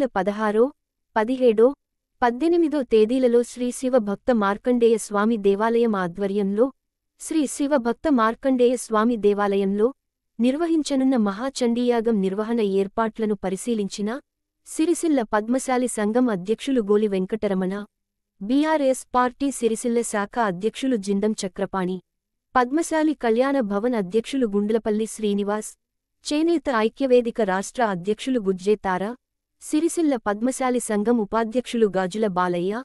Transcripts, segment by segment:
నెల 16, 17, 18 తేదీలలో శ్రీ శివ భక్త మార్కండేయ స్వామి దేవాలయం ఆధ్వర్యంలో శ్రీ శివ భక్త మార్కండేయ స్వామి దేవాలయంలో నిర్వహించనున్న మహాచండీయాగం నిర్వహణ ఏర్పాట్లను పరిశీలించిన సిరిసిల్ల పద్మశాలి సంఘం అధ్యక్షులు గోలి వెంకటరమణ, బీఆర్ఎస్ పార్టీ సిరిసిల్ల శాఖ అధ్యక్షులు జిందం చక్రపాణి, పద్మశాలి కళ్యాణ భవన్ అధ్యక్షులు గుండ్లపల్లి శ్రీనివాస్, చేనేత ఐక్యవేదిక రాష్ట్ర అధ్యక్షులు గుజ్జే తారా, సిరిసిల్ల పద్మశాలి సంఘం ఉపాధ్యక్షులు గాజుల బాలయ్య,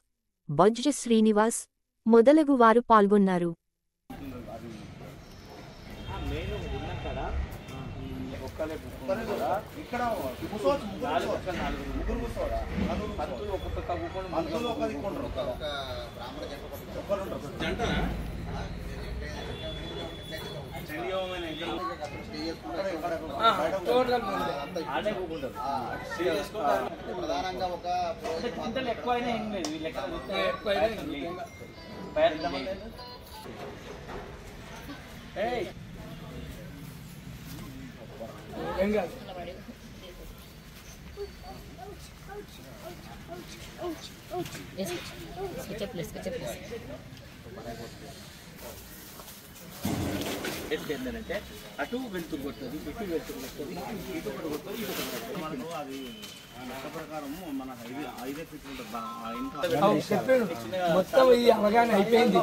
బొజ్జ శ్రీనివాస్ మొదలగు వారు పాల్గొన్నారు. ప్రధానంగా ఒక ఎక్కువైనా ఏం లేదు, ఏంటంటే అటు వెళ్తురు కొడుతుంది, ఇటు వెళ్తురు కొడుతుంది, ఇటు ఒకటి కొడుతుంది, ఇటు ఒకటి కొడుతుంది. మనకు అది లెక్క ప్రకారం మన 5 ఫీట్లు ఉంటుంది. మొత్తం అవగాహన అయిపోయింది.